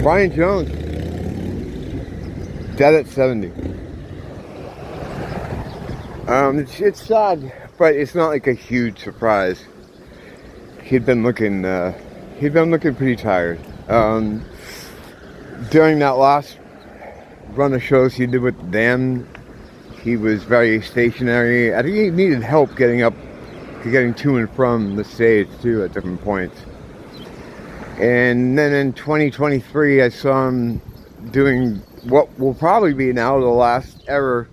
Brian Jones, dead at 70. It's sad, but it's not like a huge surprise. He'd been looking pretty tired. During that last run of shows he did with the Damned, he was very stationary. I think he needed help getting to and from the stage too at different points. And then in 2023, I saw him doing what will probably be now the last ever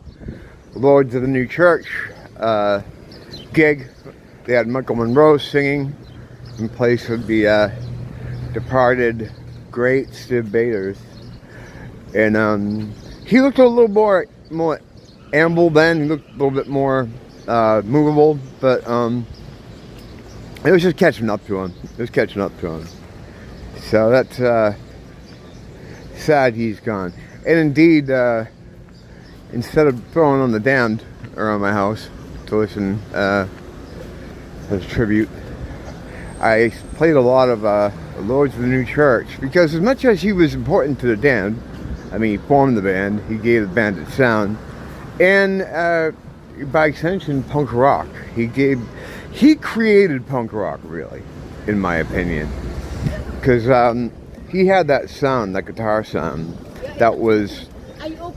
Lords of the New Church gig. They had Michael Monroe singing in place of the departed great Steve Bators. And he looked a little more amble then. He looked a little bit more movable, but it was just catching up to him. So that's sad he's gone. And indeed, instead of throwing on the Damned around my house to listen as a tribute, I played a lot of Lords of the New Church, because as much as he was important to the Damned, I mean, he formed the band, he gave the band its sound, and by extension, punk rock. He created punk rock, really, in my opinion, because he had that sound, that guitar sound, that was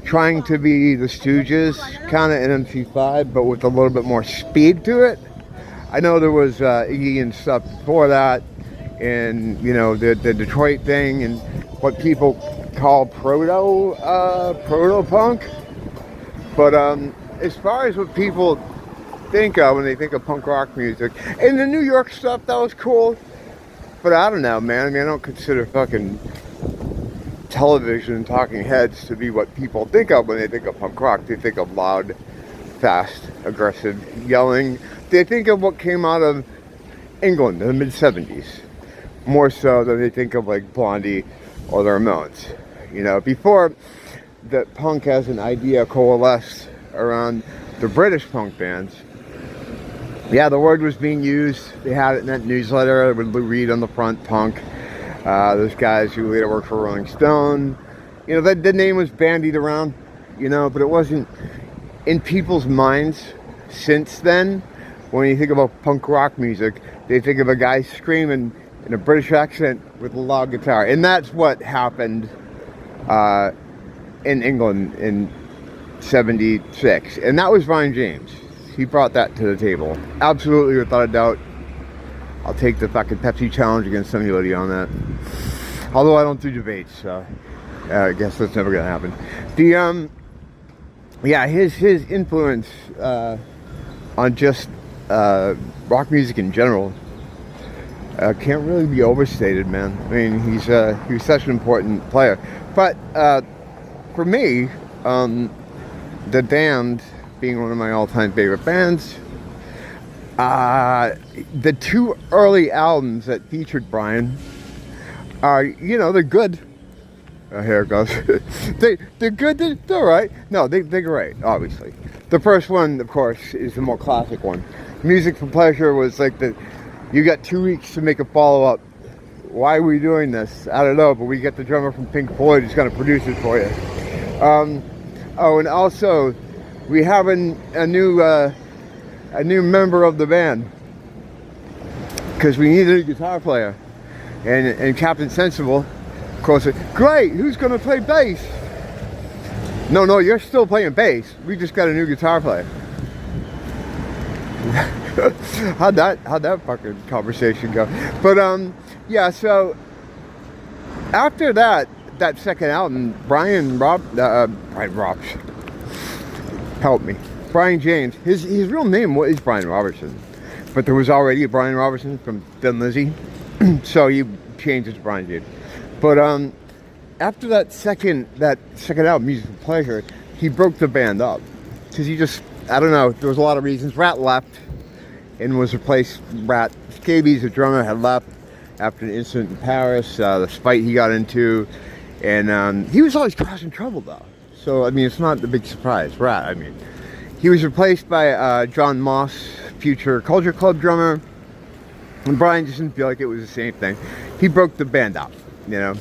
trying to be the Stooges, kind of in MC5, but with a little bit more speed to it. I know there was Iggy and stuff before that, and you know, the Detroit thing, and what people call proto punk. But as far as what people think of when they think of punk rock music, and the New York stuff, that was cool. But I don't know, man. I mean, I don't consider fucking television and talking heads to be what people think of when they think of punk rock. They think of loud, fast, aggressive yelling. They think of what came out of England in the mid-70s, more so than they think of like Blondie or the Ramones. You know, before that punk as an idea coalesced around the British punk bands, yeah, the word was being used. They had it in that newsletter. I would read on the front, punk. Those guys who later worked for Rolling Stone. You know, the name was bandied around, you know, but it wasn't in people's minds since then. When you think about punk rock music, they think of a guy screaming in a British accent with a loud guitar. And that's what happened in England in 76. And that was Brian James. He brought that to the table. Absolutely, without a doubt. I'll take the fucking Pepsi challenge against anybody on that. Although I don't do debates, so I guess that's never gonna happen. The yeah, his influence on just rock music in general can't really be overstated, man. I mean, he was such an important player. But for me, the Damned being one of my all-time favorite bands, the two early albums that featured Brian are, you know, they're good. Here it goes. they're good. They're all right. No, they're great, obviously. The first one, of course, is the more classic one. Music for Pleasure was like you got 2 weeks to make a follow-up. Why are we doing this? I don't know, but we get the drummer from Pink Floyd who's going to produce it for you. Oh, and also, we have a new member of the band, because we needed a guitar player, and Captain Sensible, of course, said, great, who's going to play bass? No, you're still playing bass. We just got a new guitar player. how'd that fucking conversation go? But yeah, so after that second album, Brian James, his real name is Brian Robertson, but there was already a Brian Robertson from Thin Lizzy, so he changed it to Brian James. But after that second album, Music for Pleasure, he broke the band up, because he just, I don't know, there was a lot of reasons. Rat left and was replaced. Scabies, the drummer, had left after an incident in Paris, the fight he got into, and he was always causing trouble though. So I mean, it's not a big surprise. Rat, I mean, he was replaced by John Moss, future Culture Club drummer, and Brian just didn't feel like it was the same thing. He broke the band up, you know.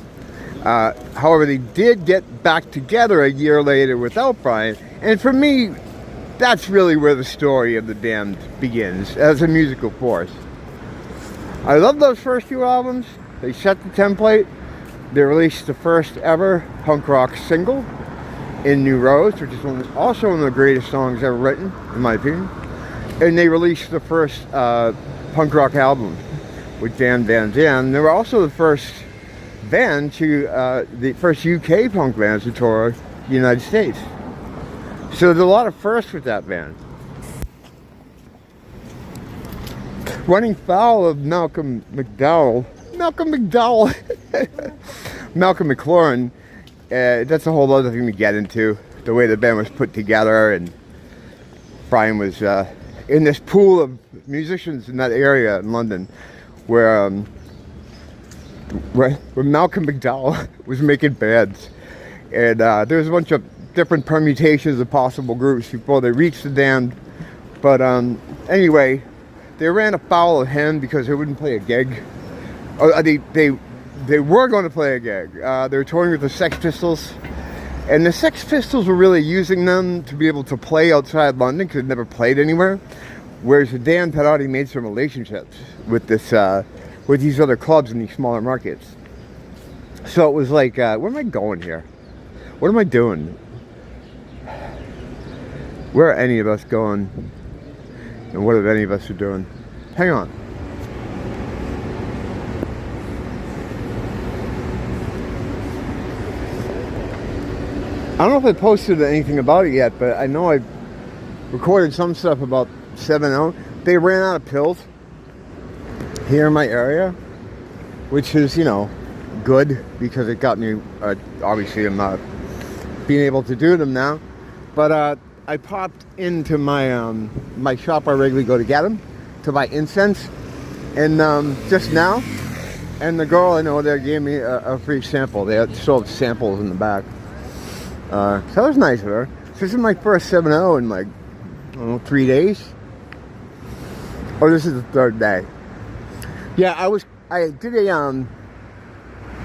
However, they did get back together a year later without Brian, and for me, that's really where the story of the Damned begins, as a musical force. I love those first few albums. They set the template. They released the first ever punk rock single, In New Roads, which is also one of the greatest songs ever written, in my opinion. And they released the first punk rock album with Dan Van Dam. They were also the first band to, the first UK punk band to tour the United States. So there's a lot of firsts with that band. Running foul of Malcolm McLaren, that's a whole other thing to get into. The way the band was put together, and Brian was in this pool of musicians in that area in London, where Malcolm McDowell was making bands, and there was a bunch of different permutations of possible groups before they reached the Damned. But anyway, they ran afoul of him because they wouldn't play a gig. They were going to play a gig. They were touring with the Sex Pistols, and the Sex Pistols were really using them to be able to play outside London because they'd never played anywhere. Whereas the Damned had already made some relationships with this, with these other clubs in these smaller markets. So it was like, where am I going here? What am I doing? Where are any of us going? And what if any of us are doing? Hang on. I don't know if I posted anything about it yet, but I know I recorded some stuff about 7-0. They ran out of pills here in my area, which is, you know, good because it got me, obviously I'm not being able to do them now, but I popped into my my shop I regularly go to get them, to buy incense, and just now, and the girl I know there gave me a free sample. They had still have samples in the back. So that was nice of her. So this is my first 7-0 in like, I don't know, 3 days. Oh, this is the third day. Yeah, I did a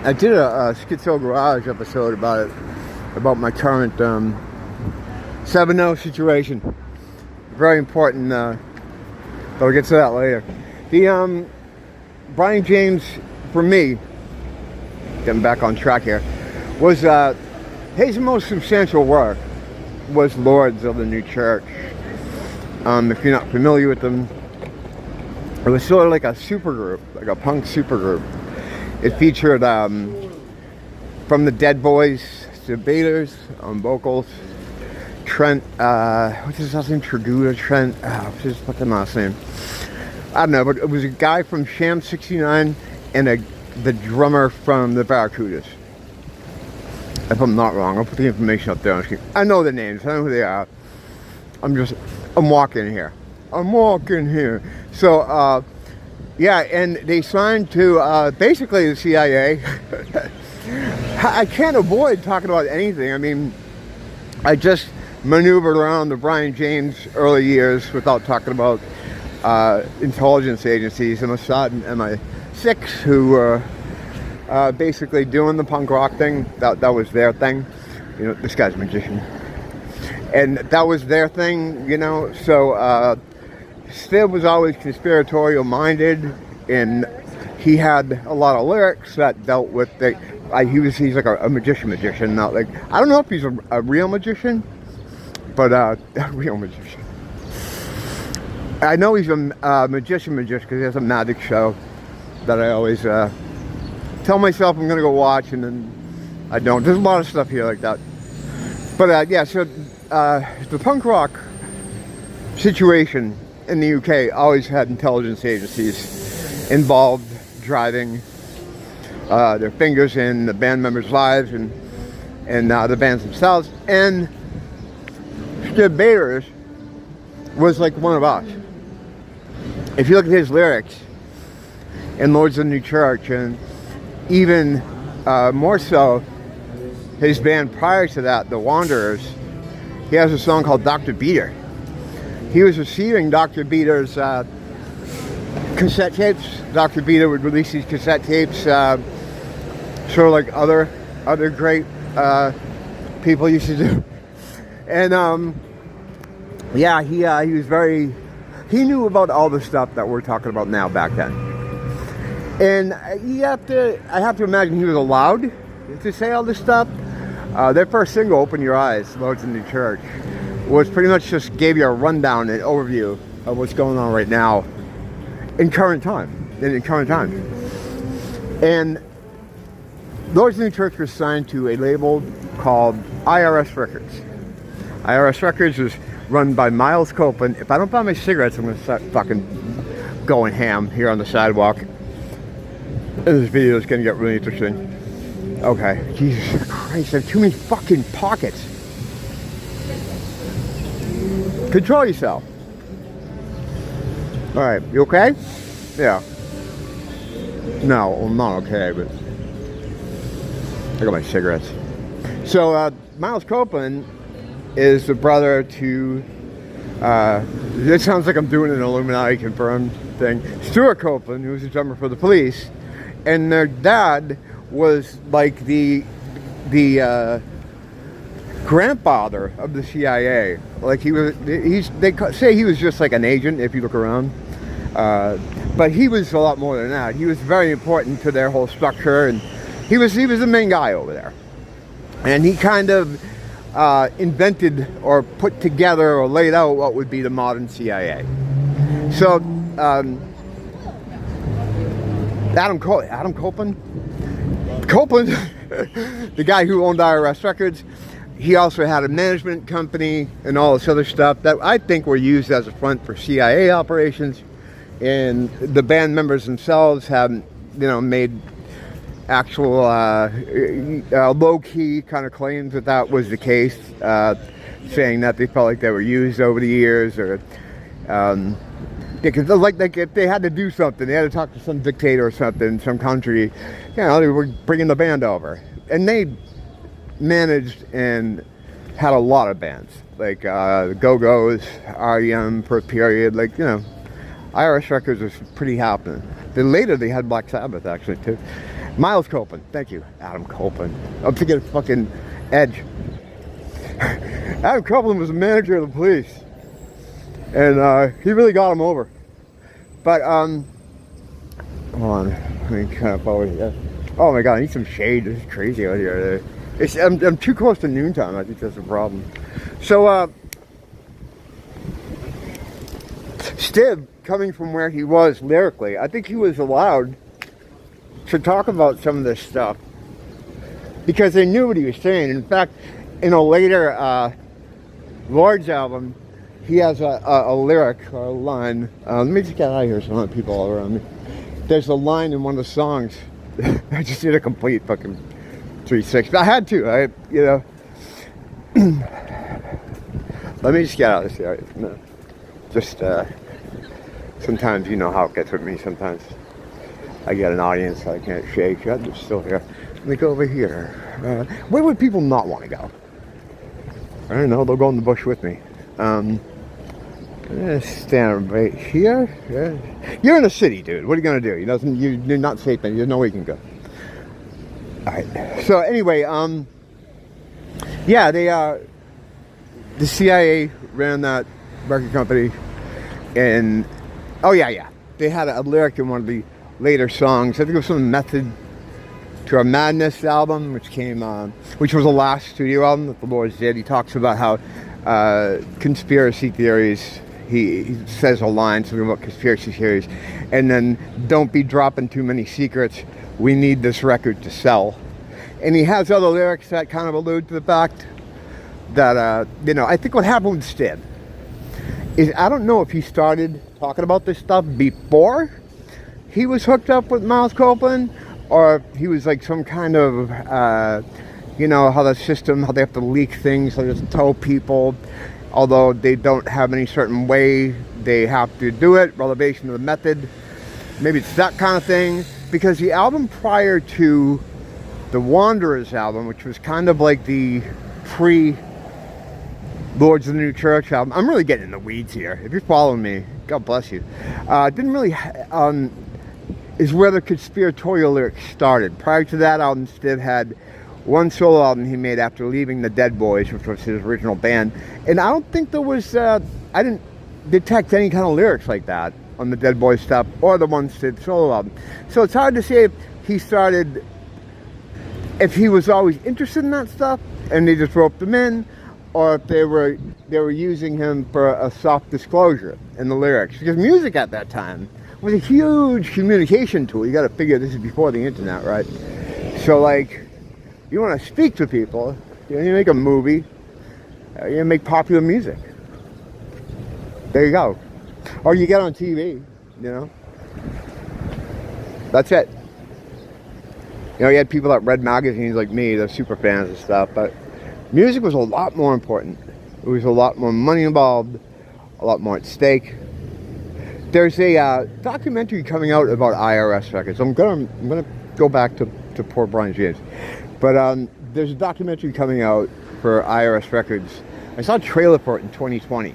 Schizo Garage episode about it, about my current 7-0 situation. Very important, but I'll get to that later. The Brian James, for me, getting back on track here, was his most substantial work was Lords of the New Church. If you're not familiar with them, it was sort of like a supergroup, like a punk supergroup. It featured from the Dead Boys to Baiters on vocals, Trent, what's his last name? Traguda, Trent, what's his fucking last name? I don't know, but it was a guy from Sham 69 and the drummer from the Barracudas. If I'm not wrong, I'll put the information up there on the screen. I know the names, I know who they are. I'm walking here. So, yeah, and they signed to basically the CIA. I can't avoid talking about anything. I mean, I just maneuvered around the Brian James early years without talking about intelligence agencies and Mossad and MI6 who were basically doing the punk rock thing. That was their thing. You know, this guy's a magician. And that was their thing, you know. So Steve was always conspiratorial minded, and he had a lot of lyrics that dealt with he's like a magician, not like, I don't know if he's a real magician, but a real magician. I know he's a magician because he has a magic show that I always tell myself I'm gonna go watch, and then I don't. There's a lot of stuff here like that. But yeah, so the punk rock situation in the UK always had intelligence agencies involved, driving their fingers in the band members' lives and the bands themselves. And Steve Baiters was like one of us. If you look at his lyrics in Lords of the New Church, and even more so his band prior to that, The Wanderers, he has a song called Dr. Beater. He was receiving Dr. Beater's cassette tapes. Dr. Beater would release these cassette tapes, sort of like other other great people used to do. And yeah, he was very, he knew about all the stuff that we're talking about now back then. And I have to imagine he was allowed to say all this stuff. Their first single, Open Your Eyes, Lord's in the Church, was pretty much just gave you a rundown and overview of what's going on right now in current time. And Lord's in the Church was signed to a label called IRS Records. IRS Records was run by Miles Copeland. If I don't buy my cigarettes, I'm going to start fucking going ham here on the sidewalk. And this video is going to get really interesting. Okay, Jesus Christ, I have too many fucking pockets. Control yourself. Alright, you okay? Yeah. No, I'm not okay, but I got my cigarettes. So, Miles Copeland is the brother to, this sounds like I'm doing an Illuminati confirmed thing, Stuart Copeland, who was a drummer for the Police, and their dad was like the grandfather of the CIA. Like they say he was just like an agent if you look around, but he was a lot more than that. He was very important to their whole structure, and he was the main guy over there, and he kind of invented or put together or laid out what would be the modern CIA. So Adam Copeland, the guy who owned IRS Records, he also had a management company and all this other stuff that I think were used as a front for CIA operations. And the band members themselves have, made actual low-key kind of claims that was the case, saying that they felt like they were used over the years, or because if they had to do something, they had to talk to some dictator or something in some country, they were bringing the band over. And they managed and had a lot of bands, like the Go-Go's, REM for a period, IRS Records was pretty happening. Then later they had Black Sabbath actually too. Miles Copeland, thank you, Adam Copeland. I'm thinking of fucking Edge. Adam Copeland was the manager of the Police, and he really got him over. But hold on, let me kind of over here. Oh my God, I need some shade. This is crazy out here. I'm too close to noontime. I think that's a problem. So Stibb, coming from where he was lyrically, I think he was allowed to talk about some of this stuff because they knew what he was saying. In fact, in a later Lord's album, he has a lyric or a line. Let me just get out of here so I don't have people all around me. There's a line in one of the songs. I just did a complete fucking 360. I had to, Let me just get out of this area. No. Just, sometimes you know how it gets with me. Sometimes I get an audience I can't shake. I'm just still here. Let me go over here. Where would people not want to go? I don't know. They'll go in the bush with me. Stand right here. Yeah. You're in a city, dude. What are you gonna do? You're not safe, and there's no way you can go. All right. So anyway, yeah, the CIA ran that record company, and they had a lyric in one of the later songs. I think it was some Method to Our Madness album, which was the last studio album that the Lords did. He talks about how conspiracy theories. He says a line something about conspiracy theories, and then don't be dropping too many secrets. We need this record to sell. And he has other lyrics that kind of allude to the fact that I think what happened with Stibb is, I don't know if he started talking about this stuff before he was hooked up with Miles Copeland, or if he was like some kind of how the system, how they have to leak things, so just tell people, although they don't have any certain way they have to do it, relevation of the method. Maybe it's that kind of thing, because the album prior to the Wanderers album, which was kind of like the pre-Lords of the New Church album, I'm really getting in the weeds here. If you're following me, God bless you. Didn't really, is where the conspiratorial lyrics started. Prior to that album, Stibb had one solo album he made after leaving the Dead Boys, which was his original band. And I don't think there was, I didn't detect any kind of lyrics like that on the Dead Boys stuff or the One Sid solo album. So it's hard to say if he started, if he was always interested in that stuff and they just roped him in, or if they were using him for a soft disclosure in the lyrics. Because music at that time was a huge communication tool. You got to figure this is before the internet, right? So like, you want to speak to people, you make a movie, you make popular music. There you go. Or you get on TV, you know. That's it. You know, you had people that read magazines like me, they're super fans and stuff, but music was a lot more important. There was a lot more money involved, a lot more at stake. There's a documentary coming out about IRS records. I'm gonna go back to poor Brian James, but there's a documentary coming out for IRS records. I saw a trailer for it in 2020,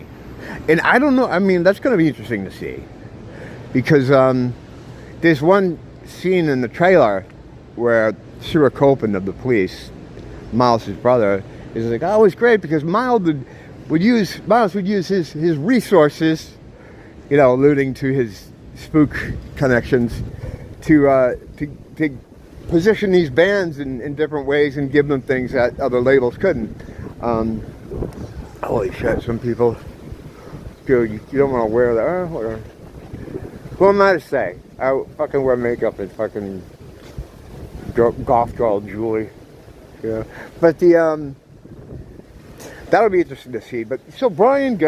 and I don't know. I mean, that's going to be interesting to see, because there's one scene in the trailer where Stuart Copeland of the Police, Miles' brother, is like, "Oh, it was great because Miles would use his resources," you know, alluding to his spook connections, to position these bands in different ways and give them things that other labels couldn't. Holy shit! Some people feel you don't want to wear that. Or, what am I to say? I fucking wear makeup and fucking golf girl jewelry. Yeah, but that'll be interesting to see. But so Brian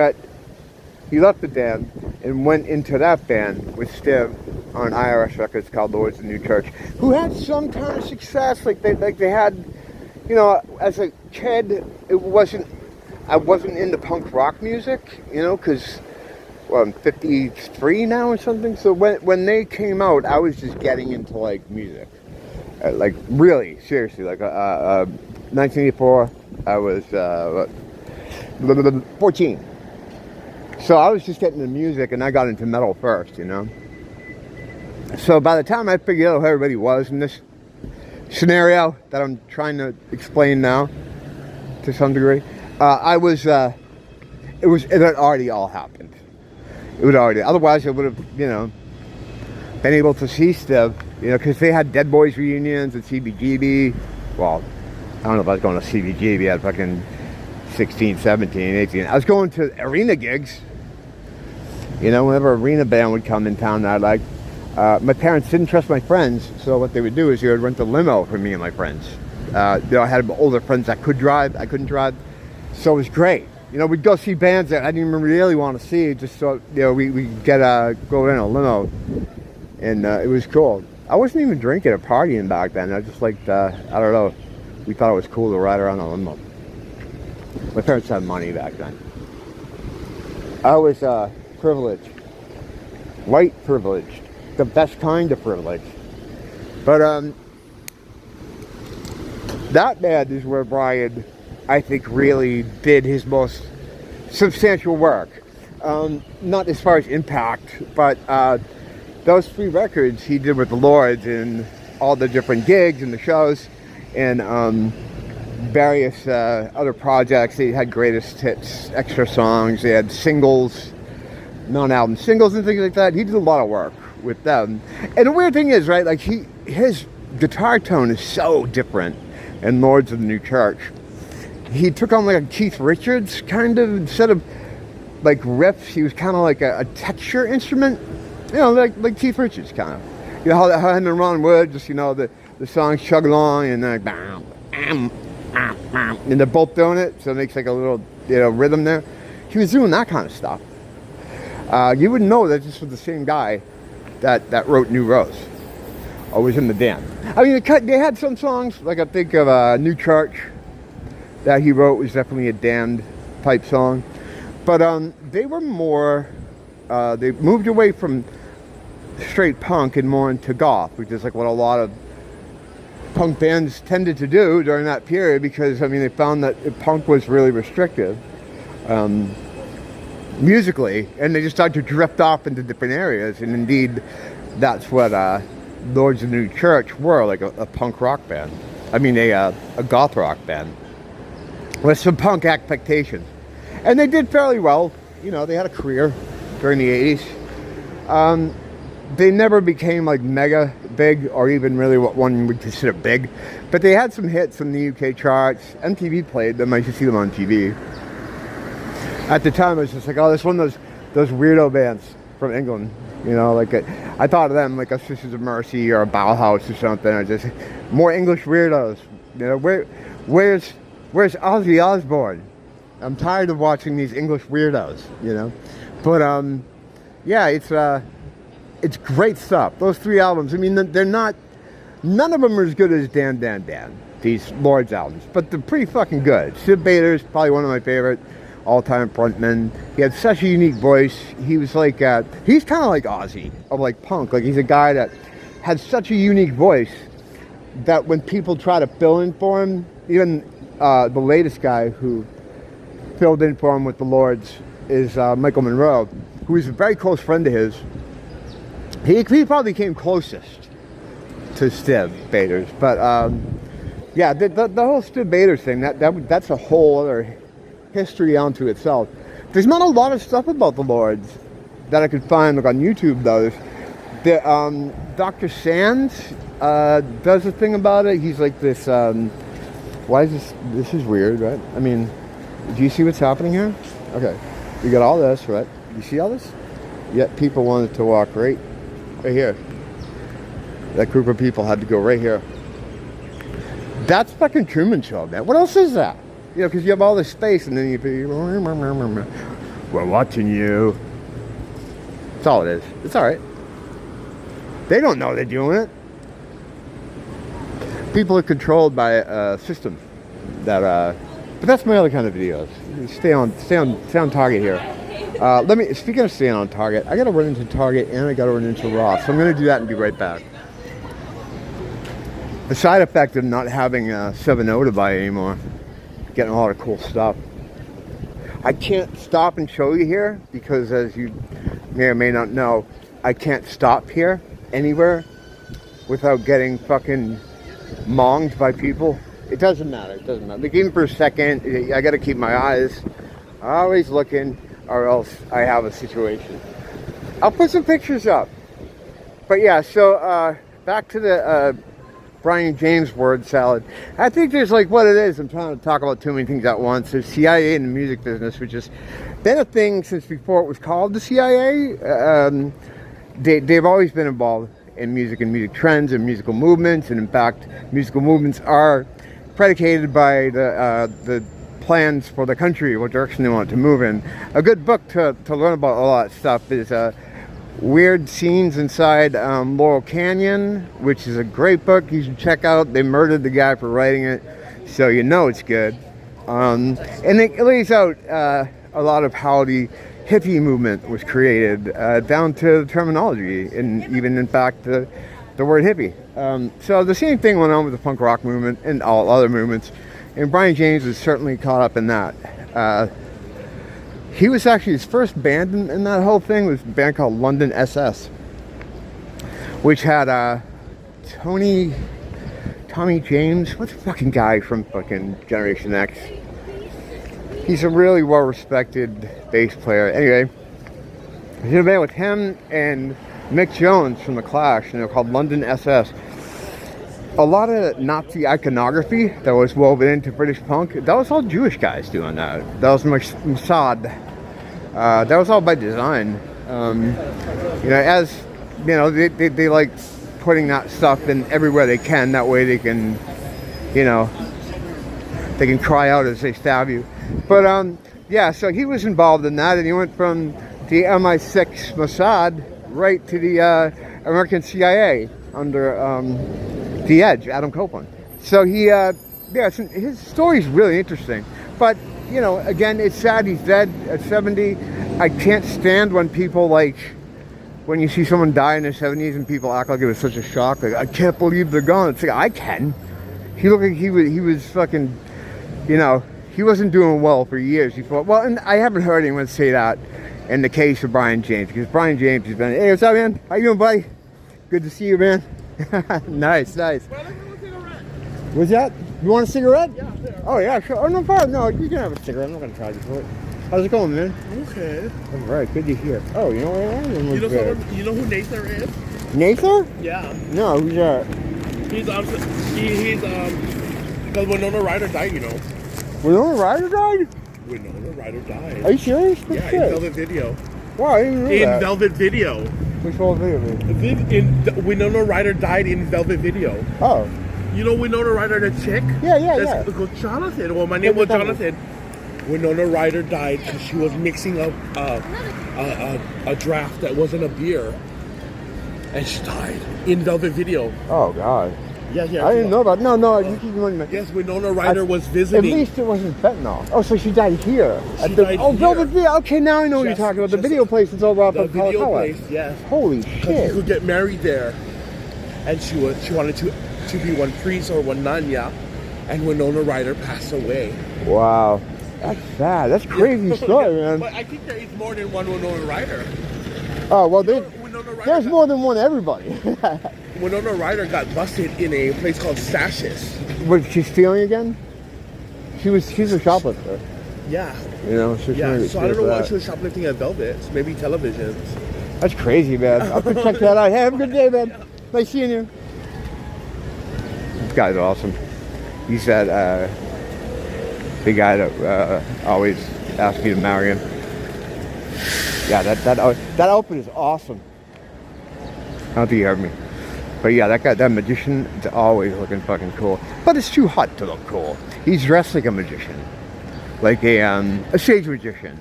he left the band and went into that band with Stiv on IRS records called Lords of the New Church, who had some kind of success. Like they had, you know, as a kid, I wasn't into punk rock music, you know, because I'm 53 now or something. So when they came out, I was just getting into like music, like really seriously. Like 1984, I was 14. So I was just getting into music, and I got into metal first, you know. So by the time I figured out who everybody was in this scenario that I'm trying to explain now, to some degree, it had already all happened. It would already, otherwise I would have, you know, been able to see stuff, you know, because they had Dead Boys reunions at CBGB. Well, I don't know if I was going to CBGB at fucking 16, 17, 18. I was going to arena gigs. You know, whenever arena band would come in town that I liked. My parents didn't trust my friends, so what they would do is they would rent a limo for me and my friends. You know, I had older friends that could drive, I couldn't drive, so it was great. You know, we'd go see bands that I didn't even really want to see, just so, you know, we get go in a limo, and it was cool. I wasn't even drinking or partying back then. I just liked, I don't know, we thought it was cool to ride around a limo. My parents had money back then. I was privileged, white privileged. The best kind of privilege. But that band is where Brian, I think, really did his most substantial work. Not as far as impact, but those 3 records he did with the Lords and all the different gigs and the shows and various other projects. They had greatest hits, extra songs, they had singles, non-album singles and things like that. He did a lot of work with them. And the weird thing is, right, like his guitar tone is so different in Lords of the New Church. He took on like a Keith Richards kind of, instead of like riffs, he was kind of like a texture instrument, you know, like Keith Richards kind of. You know how him and Ron Wood, just, you know, the songs chug along and then like and they're both doing it, so it makes like a little, you know, rhythm there. He was doing that kind of stuff. You wouldn't know that this was the same guy that wrote New Rose, or was in the band. I mean, they had some songs, like I think of New Church, that he wrote was definitely a Damned type song. But they were more, they moved away from straight punk and more into goth, which is like what a lot of punk bands tended to do during that period, because, I mean, they found that punk was really restrictive. Musically, and they just started to drift off into different areas, and indeed that's what Lords of the New Church were, like a punk rock band. I mean, a goth rock band with some punk expectations. And they did fairly well. You know, they had a career during the 80s. They never became like mega big or even really what one would consider big. But they had some hits in the UK charts. MTV played them. I used to see them on TV. At the time, I was just like, oh, this one of those weirdo bands from England. You know, like I thought of them like a Sisters of Mercy or a Bauhaus or something. Or just more English weirdos. You know, where's Ozzy Osbourne? I'm tired of watching these English weirdos. You know, but yeah, it's great stuff. Those 3 albums. I mean, they're not. None of them are as good as Dan Dan Dan. These Lords albums, but they're pretty fucking good. Sid Bader's probably one of my favorite all-time frontmen. He had such a unique voice. He was like, he's kind of like Ozzy, of like punk. Like he's a guy that had such a unique voice that when people try to fill in for him, even the latest guy who filled in for him with the Lords is Michael Monroe, who is a very close friend of his. He probably came closest to Sid Bader's, but yeah, the whole Sid Bader's thing, that's a whole other history onto itself. There's not a lot of stuff about the Lords that I could find like on YouTube though. Dr. Sands does a thing about it. He's like this, why is this is weird, right? I mean, do you see what's happening here? Okay, you got all this, right? You see all this? Yet people wanted to walk right here. That group of people had to go right here. That's fucking Truman Show, man. What else is that? You know, because you have all this space, and then we're watching you. That's all it is. It's all right. They don't know they're doing it. People are controlled by a system that. But that's my other kind of videos. Stay on target here. Speaking of staying on target, I got to run into Target and I got to run into Ross. So I'm going to do that and be right back. The side effect of not having 7.0 to buy anymore. Getting a lot of cool stuff. I can't stop and show you here because, as you may or may not know, I can't stop here anywhere without getting fucking monged by people. It doesn't matter. It doesn't matter. Like even for a second, I got to keep my eyes always looking, or else I have a situation. I'll put some pictures up. But yeah, so back to the Brian James word salad. I think there's like what it is. I'm trying to talk about too many things at once. There's CIA in the music business, which has been a thing since before it was called the CIA. They've always been involved in music and music trends and musical movements. And in fact, musical movements are predicated by the plans for the country, what direction they want to move in. A good book to learn about a lot of stuff is Weird Scenes Inside Laurel Canyon, which is a great book you should check out. They murdered the guy for writing it, so you know it's good. And it lays out a lot of how the hippie movement was created, down to the terminology, and even in fact the word hippie. So the same thing went on with the punk rock movement and all other movements, and Brian James was certainly caught up in that. He was actually, his first band in that whole thing was a band called London SS, which had Tommy James. What's the fucking guy from fucking Generation X? He's a really well-respected bass player. Anyway, he did a band with him and Mick Jones from The Clash, and they're called London SS. A lot of Nazi iconography that was woven into British punk, that was all Jewish guys doing that. That was Mossad. That was all by design. You know, as you know, they like putting that stuff in everywhere they can. That way they can, you know, they can cry out as they stab you. But yeah, so he was involved in that, and he went from the MI6 Mossad right to the American CIA under The Edge, Adam Copeland. So he, yeah, his story's really interesting. But, you know, again, it's sad he's dead at 70. I can't stand when people, like, when you see someone die in their 70s and people act like it was such a shock. Like, I can't believe they're gone. It's like, I can. He looked like he was fucking, you know, he wasn't doing well for years. He thought, well, and I haven't heard anyone say that in the case of Brian James. Because Brian James has been, hey, what's up, man? How you doing, buddy? Good to see you, man. Nice. Was that? You want a cigarette? Yeah, there. Oh yeah, sure. Oh no problem. No, you can have a cigarette. I'm not gonna charge you for it. How's it going, man? Okay. All right, good to hear. Oh, you know what I am? You know who Nathan is? Nathan? Yeah. No, who's that? He's because Winona Ryder died, you know. Winona Ryder died? Winona Ryder died. Are you serious? What Yeah, shit? in Velvet Video. Wow, I didn't know that. In Velvet Video. Which whole video? Winona Ryder died in Velvet Video. Oh. You know Winona Ryder, the chick? Yeah. Jonathan. Well, my name was Jonathan. Winona Ryder died because she was mixing up a draft that wasn't a beer, and she died in Velvet Video. Oh God. Yeah. I didn't know about. No. You keep going. Yes, Winona Ryder was visiting. At least it wasn't fentanyl. Oh, so she died here. She died here. Velvet Video. Okay, now I know what you're talking about. The video place is over off the of video Color. place. Yes. Holy You shit. could get married there, and she wanted to be one priest or one nun, yeah. And Winona Ryder passed away. Wow. That's sad. That's crazy story, man. But I think there is more than one Winona Ryder. Oh, well, there's more than one everybody. Winona Ryder got busted in a place called Stashes. Was she stealing again? She's a shoplifter. Yeah. You know, she's so I don't know why she was shoplifting at Velvet's. Maybe televisions. That's crazy, man. I'll have to check that out. Hey, have a good day, man. Nice seeing you. This guy's awesome. He's that big guy that always asks me to marry him. Yeah, that outfit is awesome. I don't think you heard me. But yeah, that magician is always looking fucking cool. But it's too hot to look cool. He's dressed like a magician. Like a stage magician.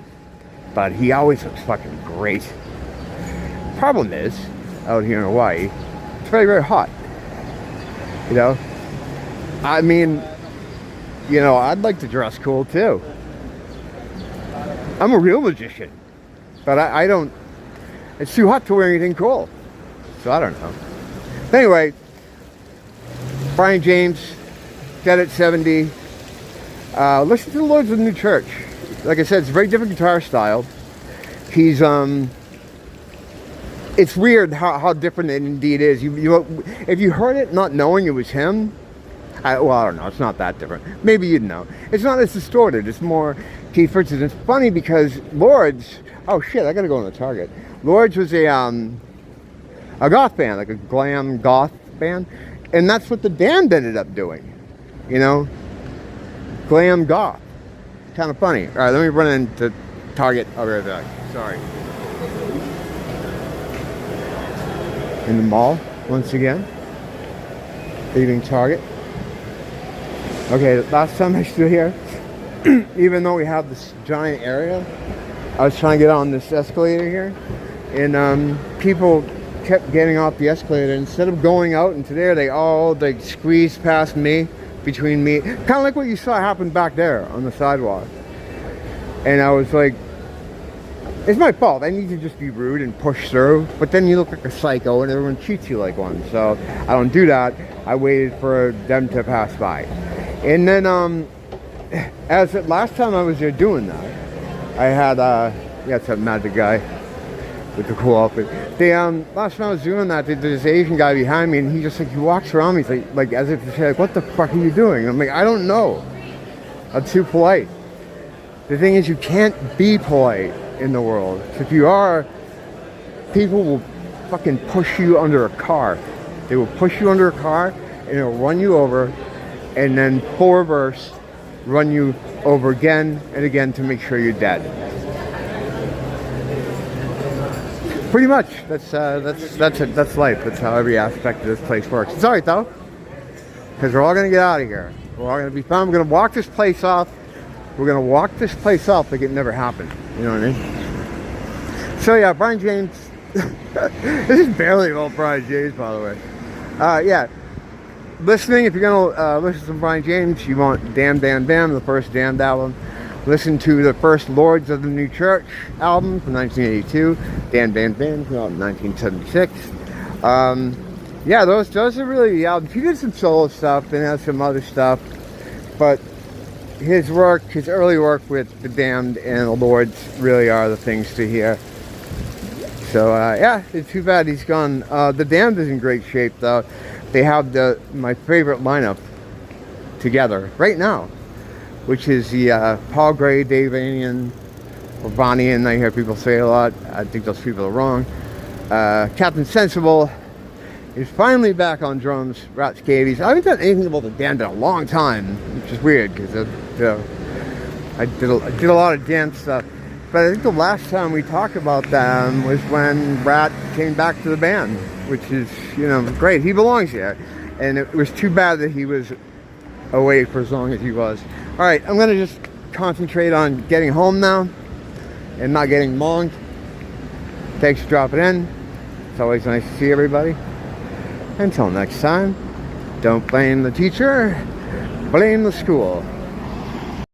But he always looks fucking great. Problem is, out here in Hawaii, it's very, very hot. You know? I mean, you know, I'd like to dress cool too. I'm a real magician. But I don't, it's too hot to wear anything cool. So I don't know. Anyway, Brian James, Dead at 70. Listen to the Lords of the New Church. Like I said, it's a very different guitar style. He's, it's weird how different it indeed is. If you heard it not knowing it was him, I don't know, it's not that different. Maybe you'd know. It's not as distorted, it's more Keith Richards. It's funny because Lords, oh shit, I gotta go on the Target. Lords was a goth band, like a glam goth band, and that's what the Damned ended up doing, you know, glam goth. Kind of funny. All right, let me run into Target. I'll be right back. Sorry. In the mall once again, leaving Target. Okay, last time I stood here, even though we have this giant area, I was trying to get on this escalator here, and people kept getting off the escalator. Instead of going out into there, they squeezed past me, between me, kind of like what you saw happen back there on the sidewalk. And I was like, it's my fault. I need to just be rude and push through, but then you look like a psycho and everyone treats you like one. So I don't do that. I waited for them to pass by. And then last time I was there doing that, I had it's that magic guy with the cool outfit. Last time I was doing that, there's this Asian guy behind me, and he walks around me, he's like as if to say, like, what the fuck are you doing? And I'm like, I don't know. I'm too polite. The thing is, you can't be polite in the world. If you are, people will fucking push you under a car. They will push you under a car, and it'll run you over, and then full reverse, run you over again and again to make sure you're dead. Pretty much. That's life. That's how every aspect of this place works. It's alright though, because we're all gonna get out of here. We're all gonna be fine. We're gonna walk this place off. We're gonna walk this place off like it never happened. You know what I mean? So yeah, Brian James. This is barely about Brian James, by the way. Yeah. Listening, if you're gonna listen to Brian James, you want Damn, the first Damned album. Listen to the first Lords of the New Church album from 1982. Damn, came out in 1976. Yeah, those are really the albums. He did some solo stuff and has some other stuff, but his early work with the Damned and the Lords really are the things to hear. So yeah, it's too bad he's gone. The Damned is in great shape though. They have my favorite lineup together right now, which is the Paul Gray, Dave Anian, or Bonnian, I hear people say a lot. I think those people are wrong. Captain Sensible is finally back on drums, Rat Scabies. I haven't done anything about the band in a long time, which is weird, because I did a lot of dance stuff. But I think the last time we talked about them was when Rat came back to the band, which is, you know, great. He belongs here. And it was too bad that he was away for as long as he was. All right, I'm going to just concentrate on getting home now and not getting monged. Thanks for dropping in. It's always nice to see everybody. Until next time, don't blame the teacher, blame the school.